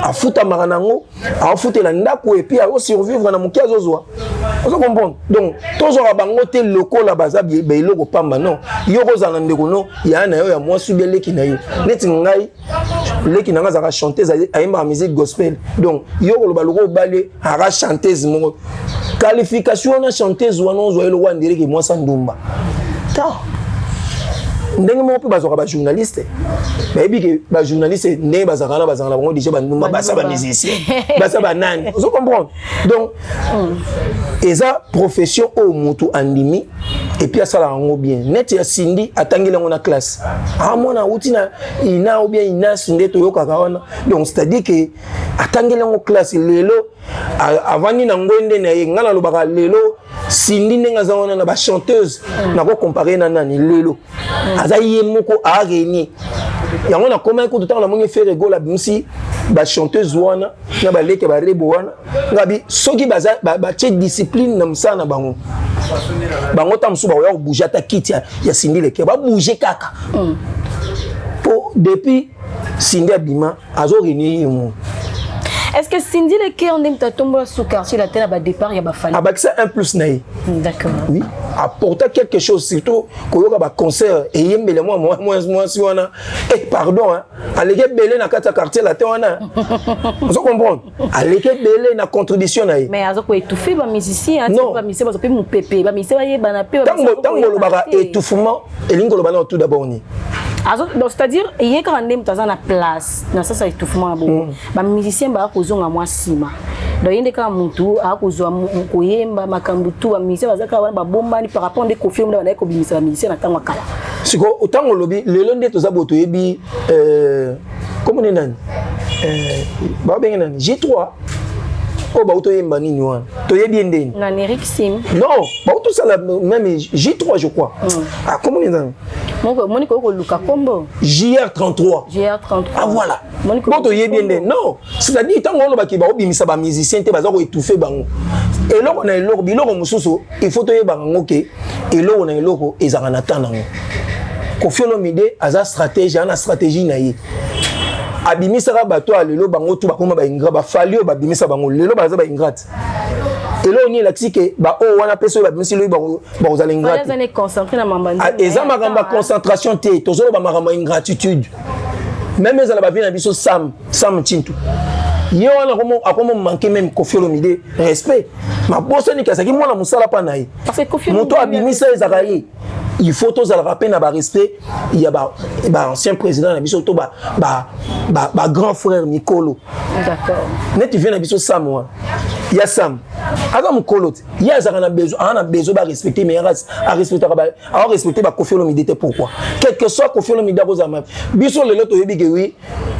afuta maranango afutela ndako et puis a survivre na mukia zozwa on se comprend donc to zoka bango te lokola bazabi be iloko pamba non yoko za ndeko no ya na yo ya moi subeleki na yo neti ngai leki nanga zaka chanteuse aimba musique gospel donc yoko lo baloko balé ara chanteuse mo qualification na chanteuse wana ozo elo wa ndire ke moi sandumba ta ndenge mo pe bazoka ba journaliste mais bi ke ba journaliste ne bazaka na bango déjà bandumba basa ba musicien basa ba nani vous comprenez donc eza profession au mutu andimi et puis ça la rango bien net ya Cindy atangela ngona classe mona utina ina ou bien ina sinde to yoka kaona donc c'est-à-dire que atangela ngona classe lelo avant ni na ngwende na ye ngana lobaka lelo Cindy nenga zaona na ba chanteuse na ko comparer na nani lelo azaye moko a gagné yango na comment ko tout la mongi faire gola bimsi ba chanteuse wana na ba leke ba rebo wana ngabi soki baza ba che discipline na msana bango bango tamsu ba ya bouger ta kiti ya Cindy leke ba bouger kaka pour depuis Cindy abima azo réunir mo. Est-ce que Cindy Leke on aime ta tombe sous quartier la tête à départ il y a ba fallait. Ah bah c'est un plus naï. D'accord. Oui, apporter quelque chose surtout quand il y a un concert et yembele moi si on a pardon hein, allez belé na kata quartier la tête on a. Vous comprenez? Allez belé na contribution naï. Mais azo ko étouffer ba musicien non ba musicien ba pe mon pépé ba musicien ba yeba pe tango lo baka étouffement et lingo lo bana tout d'abord ni. Donc c'est-à-dire il y a quand même dans la place dans ça étouffement bon ba musicien ba kozonga moi sima donc yende ka muntu a kozwa koyemba makambutu ba musicien bazaka wana ba bomba ni par rapport de Koffi Olomide na ko bimisa musicien na tango kala siko otango lobi lelo nde toza boto yebi comment on nani ba benga nani J3 oh bah auto yemba nini wana to yebi ndeni na Eric Sim non bah auto ça même J3 je crois ah comment on nani Monique Luka Combo JR33 ah voilà bon to yebi ndeni non c'est-à-dire tant on ba ki ba obimisa ba musicien te baza ko étouffer bango eloko na eloko biloko mususu il faut to yeba ngo ke eloko na eloko ezaka na tanango Koffi Olomide aza stratégie ana stratégie na ye abimisaka bato alelo bango tu bakoma ba ingra ba falio ba bimisa bango lelo baza ba ingrat elo ni laxike ba o wana peso ba bimisi lo ba ozala ingrat baza ne concentré na mambandi eza makamba concentration te tozolo ba makamba ingratitude même ezala ba vina biso sam Chintu ye wana akomo manquer même Koffi Olomide respect ma bossa ni kasaki mwana musala pa na ye parce que Koffi moto abimisa ezaka ye il faut tous à la rappel na ba respect il y a ba ancien président na biso to ba grand frère Mikolo d'accord net tu viens na biso Sam wa ya Sam aga Mikolo ya za na besoin ba respecter mais a respecter ba respecter ba Koffi Olomide te pourquoi quel que soit Koffi Olomide kozama biso lelo to yebi ke oui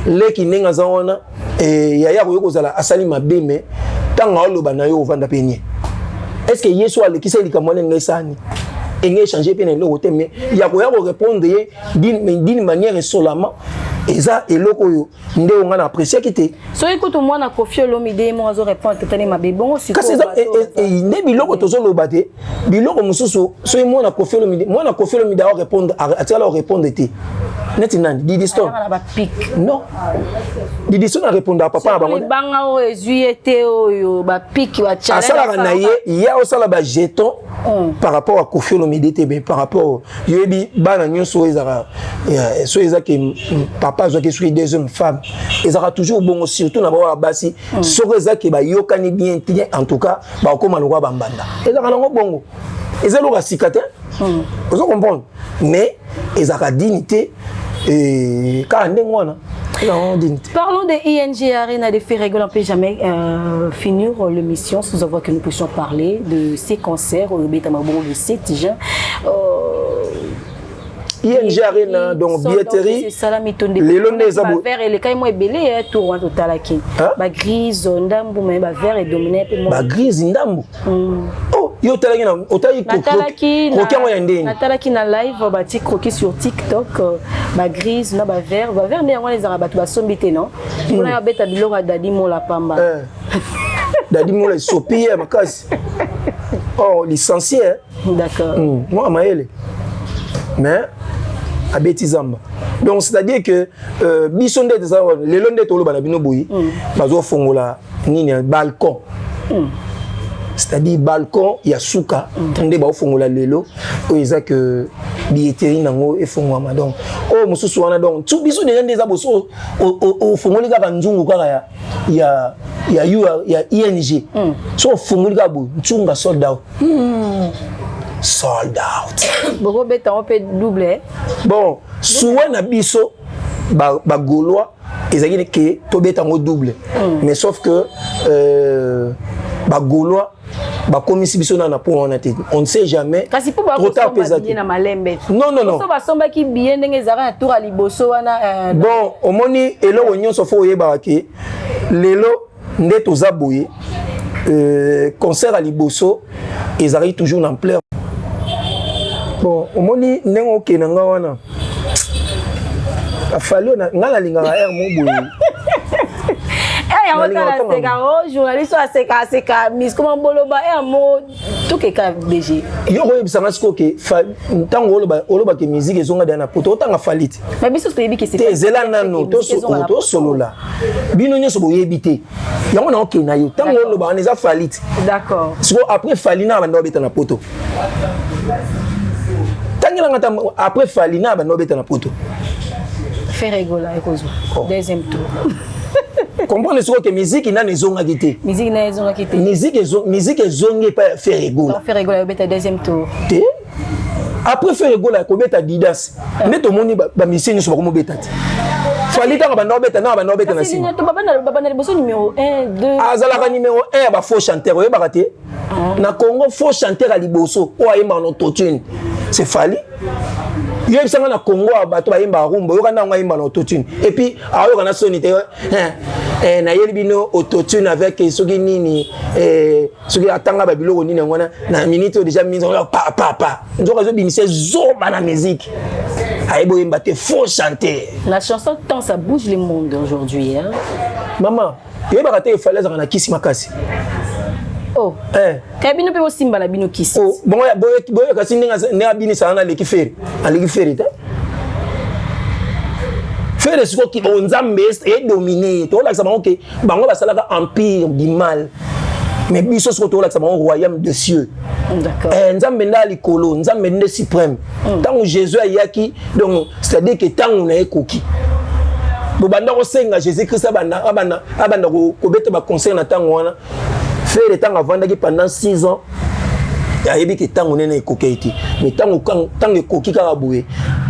leki nenga za wana ya ko kozala asali mabe mais tanga oloba na yo ovanda penye est-ce que yeso alekisa likamwana ngesani et échanger bien le côté mais il y a quoi répondre d'une manière insolemment et ça et loko yo nde on a apprécié quitter so écoute moi na Koffi Olomide moi zo répondre tellement ma bébé bon aussi et ne biloko tozo lobate biloko mususu so moi na Koffi Olomide a répondre à tela répondre té net nani Didiston non Didiston a répondre à papa bango banga o ezuité o yo ba pic wa challenge asala na ye ya osala ba jeton par rapport à Koffi Olomide mais par rapport yebi bana nyonso ezara so ezaki papa zo ki deuxième femme ezara toujours bon surtout na ba basi so ezaki ba yokani bien en tout cas ba koma lokwa bambanda ezaka nango bongo ezelo ka sikate vous comprenez mais ezaka dignité et quand ndengona. Parlons de ING Arena de Ferrego, on ne peut jamais finir l'émission sans avoir que nous puissions parler de ces concerts au Betamabon le 7 juin. ING Arena, donc billetterie, les Londres Abou. Vert et les cailloux est belé, tour en total à qui. Ba grise, ndambo, mais ba vert et dominé. Ba grise, ndambo. Oh, yo talaki na, otaki croquis moyen ndeni. Natalaki na live, ba ti croquis sur TikTok, ba grise, na ba vert né on les arabatu ba sombité non. On a beta biloko dadi mo la pamba. Dadi mo la sopi makasi. Oh, licencié. D'accord. Moi maele. Mais à Betizamba. Donc c'est-à-dire que bisonde les londes tolo bana bino boyi bazo fongola nini balcon. C'est-à-dire balcon ya suka nde ba fongola lelo o eza que billetterie nango e fongwama donc o mususu wana donc tu biso déjà des aboso o fongoli ka nzungu kaka ya ING. So fongoli ka bo nzunga sold out. Sold out. Bon, on peut doubler. Bon, souvent na biso ba Gaulois, ils ont dit que to beta mo double. Mais sauf que ba Gaulois ba commissi biso na po on ne sait jamais. Trop tard pesati. Non. So ba somba ki bien ndenge zara tour à liboso wana. Bon, omoni elo onyo so fo yeba ke lelo nde to zaboye concert à liboso ils arrivent toujours en plein. Bon, au moni nengo kenanga wana. Afalo na ngala lingaka air mo boye. Eh on tala seka o journaliste a seka mis comment boloba air mo tout que ka BG. Yo ko yebisanga siko ke ntango oloba ke musique ezonga dana poto tanga falite. Mais biso to yebi ke c'est. Te zela nano to solola. Bino nyoso boyebi te. Yango na okena yo tango oloba aneza falite. D'accord. Siko après falina banda obeta na poto. Après Falina, ben obeta na poto. Ferrego là ekozo. Deuxième tour. Comprendre ce que musique n'a ne zonga quitté. Musique n'a zonga quitté. Musique zonga pas Ferrego. Non Ferrego là obeta deuxième tour. Après Ferrego là obeta Didas. Neto moni ba mission so ba obeta. Falita ba obeta na ba obeta na sima. Baba na liboso numéro 1 2. Azala numéro 1 ba faux chanteur oyeba raté. Na Congo faux chanteur à liboso o ayemba en autotune. C'est Fali. Il y a na Congo bato ba yimba rumba yo kana nga yimba na autotune et puis ayo kana sonité na yelibino autotune avec soki nini soki atanga ba biloko nini ngona na minute déjà mise pa nzoka zo bimise zo ba na musique ayebo yimba te faut chanter. La chanson tant ça bouge le monde aujourd'hui hein. Maman yeba kate falaise kana kisi makasi. Oh, kabino pe osimba na bino kisi. Oh, boye kasi ndinga bini sana leki feri. Aleki feri ta. Feri siko ki onzambe est dominé. To la sama OK, bango ba sala empire du mal. Mais biso siko to la sama royaume de cieux. D'accord. Nzambe nda likolo, nzambe nde suprême. Tant Jésus ayaki donc c'est-à-dire que tant on est koki. Bobanda ko senga Jésus Christ abanda ko bete ba conseil na tango wana. Faire le temps avant d'aller pendant 6 ans. Il y a eu que tant on est coquette. Mais tant que coquille caraboué,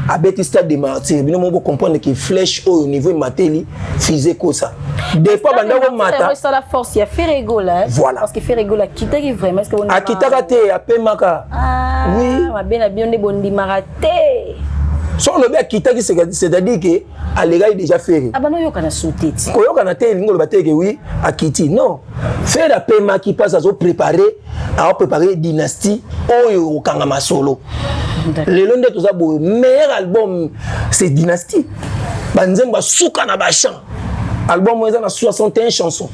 à bête stade de martyr, bien on comprendre que flèche au niveau matéli, physique comme ça. Des fois pendant le matin. C'est la force. Il y a Ferrego là. Voilà. Parce que Ferrego là, quitte vraiment. Est-ce que on a quitté raté, à peine maka. Ah. Oui. Ma bien on est bon di maraté. Sur le bec quitte c'est-à-dire que à l'égal déjà fait. Ah bah non yo kana sauté. Ko yo kana te ngolo bateke oui à quitter. Non. Faire la paiement qui passe à préparer dynastie oyo kangama solo. Le long de tout ça beau meilleur album c'est Dynastie. Banzemba suka na ba chant. Album moi na 61 chansons.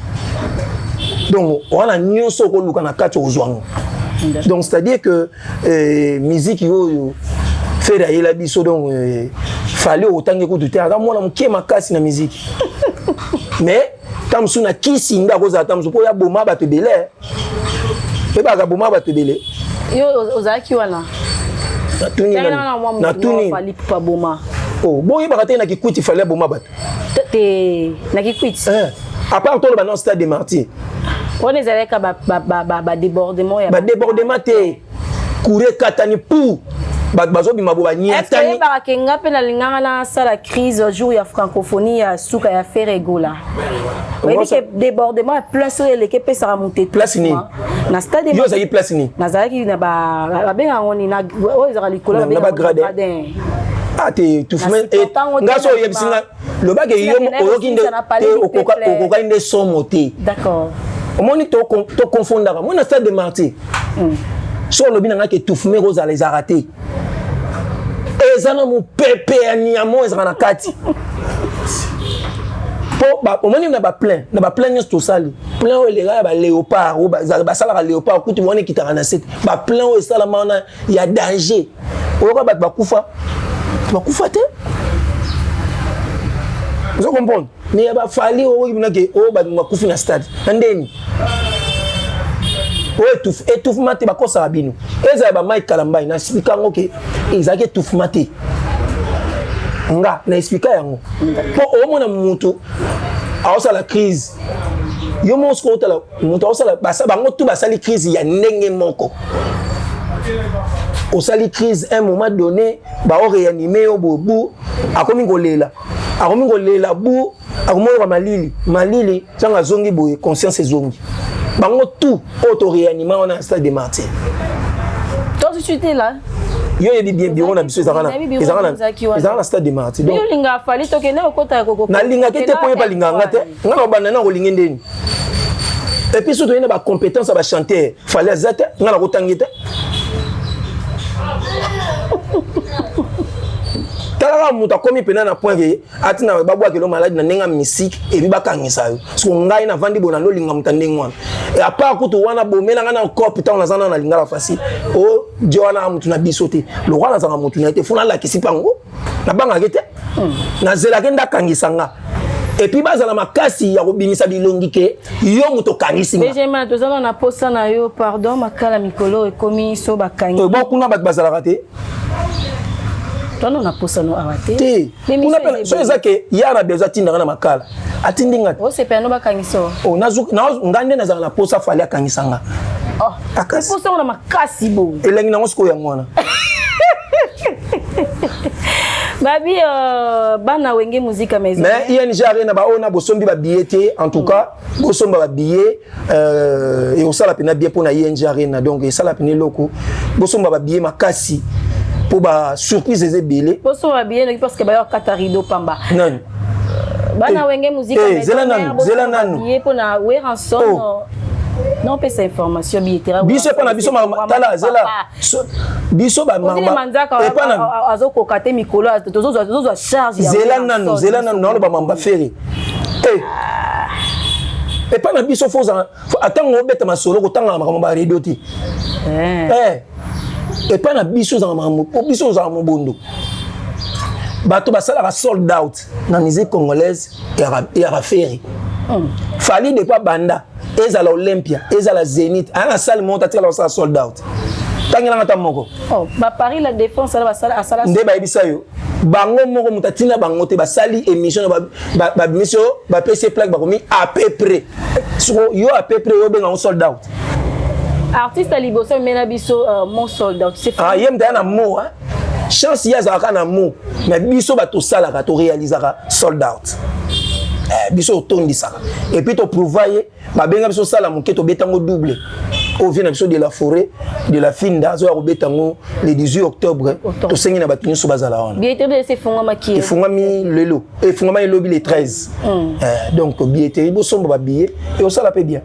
Donc on a nyonso ko luka na kati ozwango. Donc c'est-à-dire que musique yo fait d'ailleurs la biso donc fallait autant que du théâtre moi na mke makasi na musique. Mais tam suna kisi nda ko za tam so po ya boma ba te belé. E ba ga boma ba te belé. Yo ozaki wana. Na tuni. Oh, bon il baraté na kikuti fallait boma bat. Te na kikuti. À part tout le banon stade des martyrs. On est avec ba débordement ya. Ba débordement te. Courir katani pour bazo bima bo bani atani. Est-ce que ba kenga pe na linganga na sala crise jour ya francophonie ya suka ya Ferregola. Oui que débordement plein sur les que ça remonter. Place ni. Na stade des. Yo za place ni. Na za ki na ba benga ngoni na o za likola na ba gradin. Ah te tout fume et ngaso yebisinga le bag yo oyokinde te okoka inde somote. D'accord. Omoni to confondaka moi na stade de martyr. Sur le binanga que tout fume rose les arrêter. Ezana mu pepe anyamo ezana kati. Po ba omoni na ba plein nyos to sali. Plein o les gars ba léopard ou ba sala léopard kuti moni kitaka na set. Ba plein o sala mana ya danger. Oyoka ba kufa. Bakufa te. Vous comprenez? Mais il va falloir que ba makufi na stade. Ndeni. O étouffement te ba ko sarabino. Eza ba Mike Kalamba na expliquer ngoke ezaki étouffement te. Nga na expliquer yango. Po o mona mutu a la crise. Yo monsko tala mutu a la bango tu basali crise ya ndenge moko. Au sali crise un moment donné ba o réanimer au bobu akomi ngolela bu akomo ba malili tanga zongi boye conscience zongi bango tout auto réanimer on a stade de martyr. Toi tu étais là yo yebi bien on a biso ezana stade de martyr donc yo linga fali to kene okota koko na linga kete point ba linga ngate ngaba banana ko linga ndeni et puis surtout il y a ba compétence ba chanter fallait zate ngala ko tangite. Tala muta komi pena na point que atina babwa ke lo malade na nenga musique et bi bakangisa yo so ngai na vandi bona lo linga mutandengwana et à part kutu wana bomela ngana encore putain on azana na linga la facile o joana mutu na bisote lo wana zanga mutu na te funa la kisipango na banga kete na zela kenda kangisanga et puis bazala makasi ya kobimisa bilongi ke yo muto kangisinga mais j'aime to zana na posa na yo pardon makala mikolo e komi so bakangi bon kuna bazala raté. Toi na posa no arate. Kuna pe so ezake ya na besoin tinda na makala. Atindinga. O se pe no bakangiso. O nazu ngande na zala na posa fali akangisanga. Oh. Akasi. Posa na makasi bo. Elengi na ngosiko ya mwana. Babi bana wenge musique maison. Mais ING Arena ba ona bosombi ba billet en tout cas bosomba ba billet et on sala pena bien pour na ING Arena donc et sala pena loko bosomba ba billet makasi. Pour ba surprise des belé pour so bien parce que ba yo katarido pamba non bana wenge musique zela nanu pour na we ranson non peut cette information billetera biso pas na biso tala zela biso ba mamba et pas na azoko kate mikolo tozo charge zela nanu na ba mamba feri et pas na biso faut attendre obeta masolo ko tanga makambo ba radio ti et pas na biso za mobondo bato basala ka sold out na musique congolaise et à Ferry fali de pas banda ezala Olympia ezala Zénith ana salle monta tela sa sold out tangela ngata moko ba Paris la défense ala nde ba ebisa yo bango moko mutatina bango te basali émission ba mission ba PC plaque ba komi à peu près yo à peu près yo benga sold out. Artiste à Liboso Menabiso mon soldat c'est ah yem na mot hein chance ya za na mot mais biso ba to sala ka to réalisera sold out biso tondi ça et puis to prouver ba benga biso sala mo keto betango double au vient biso de la forêt de la finda zo ko betango le 18 octobre to sengi na batuni so bazala on billetterie c'est fongama ki e fongami lelo e fongama lobby le 13 donc billetterie bo somba ba billet et au sala peut bien.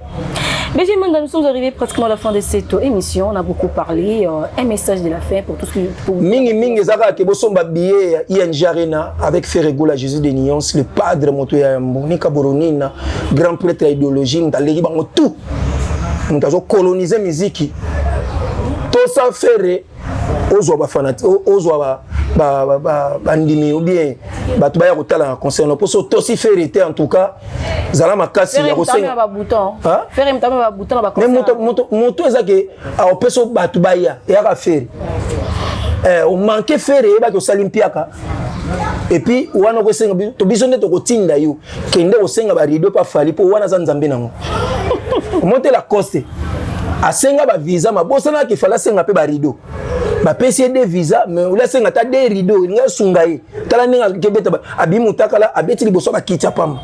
Mais nous sommes arrivés pratiquement à la fin de cette émission. On a beaucoup parlé. Un message de la fin pour tout ce que pour Mingi Zaka ke bosomba billet ING Arena avec Ferregola Jésus de Nyons, le padre Motoya Monika Boronina, grand prêtre idéologie, ndalegi bango tout. Nous avons colonisé musique. Tout ça ferré aux oba fanatique, aux oba bandimi ou bien bato baya kotala concert no poso tosi faire été en tout cas zala makasi ya kosenga ba bouton faire mtame ba bouton ba concert mais moto ezake a peso bato baya ya ka faire on manquait faire ba ko salimpiaka et puis wana ko senga to biso nde to kotinda yo kende ko senga ba rideau pa fali po wana za nzambe nango monter la coste asenga ba visa mabosana ki fala senga pe ba rideau ba pesi des visa mais ou la senga ta des rideaux nga sungaye tala ninga kebeta abimutaka la abeti liboso ba kitia pam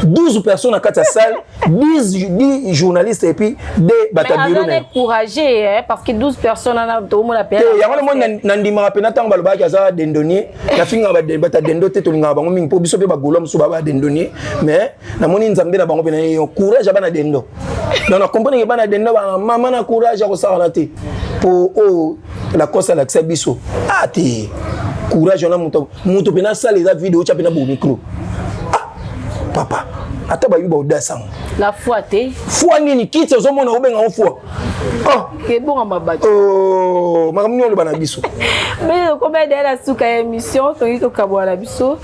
12 personnes à quatre salles, 10 journalistes et puis des batabureaux. Mais encouragé parce que 12 personnes à tout le monde a payé. Il y a un moment nandi marapena tang balba kaza dendonier, la finga ba bata dendote to linga bango mingi po biso pe ba golom so ba dendonier, mais na moni nzambe na bango pena courage bana dendo. Donc na comprendre que bana dendo ba mama na courage ko sala te pour la cause à l'accès biso. Ah te courage na muto pena sala les vidéos cha pena bo micro. Papa, ata ba yuba odasang. La foi te. Foi nini kiti ozomona obenga on foi. Oh, ke bon mabati. Oh, makamni on bana biso. Mais combien de la souka émission to yito kabwa la biso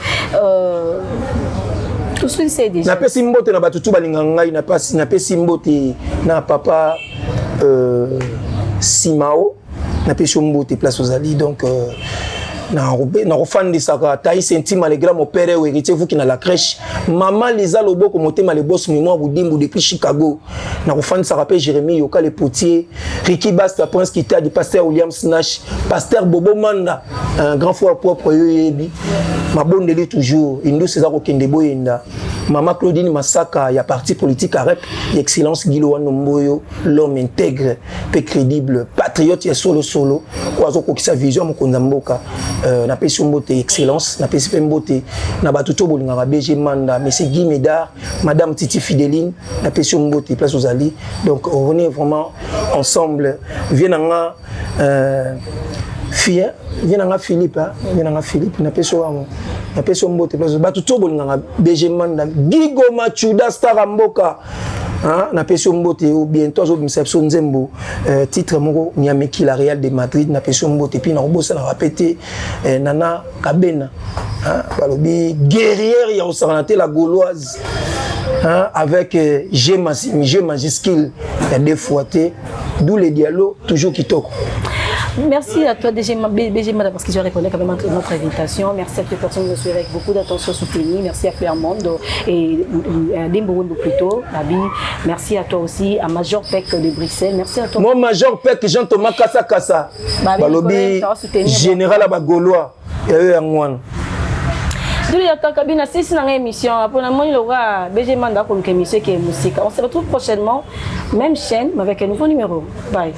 tout ce c'est déjà. Na pesi mbote na batutu balinga ngai na pesi mbote na papa Simao na pesi mbote place aux ali donc na refandi saka taï sentiment les grands mon père ou héritier vous qui na la crèche maman Lisa Loboko motema les boss mémoire budimbu depuis Chicago na refandi saka pe Jérémie Yoka le potier Ricky Basta Prince qui t'a dit pasteur William Snash pasteur Bobo Manda un grand frère propre yebi ma bonne délai toujours indou César Okende Boyenda maman Claudine Massaka ya parti politique arrête excellence Guilo Nomboyo l'homme intègre peu crédible patriote ya solo oazo ko sa vision mokonza mboka na pesi mbote excellence na pesi mbote na batuto bolinga BG Manda monsieur Guy Médard madame Titi Fideline na pesi mbote place aux alliés donc on est vraiment ensemble vienanga vienanga Philippe na pesi mbote place batuto bolinga BG Manda Gigo Machuda Star Mboka na pesi mbote ou bientôt obimsepso nzembo titre moko Niameki la Real de Madrid na pesi mbote puis na robosa na répéter Nana Kabena balobi guerrière ya osaranaté la gauloise avec G majuscule ya deux fois d'où les dialogues toujours kitoko. Merci à toi BG Manda parce que je reconnais quand même notre invitation. Merci à toutes les personnes qui nous suivent avec beaucoup d'attention soutenue. Merci à Flermond et à Dimbourou plutôt. Merci à toi aussi, à Major Peck de Bruxelles. Merci à toi. Moi Major Peck Jean-Thomas Kassa. Balobi général à Bagolois. D'où il y a tant cabine c'est une émission. Pour le moment il y aura BG Manda comme émission qui est musique. On se retrouve prochainement même chaîne mais avec un nouveau numéro. Bye.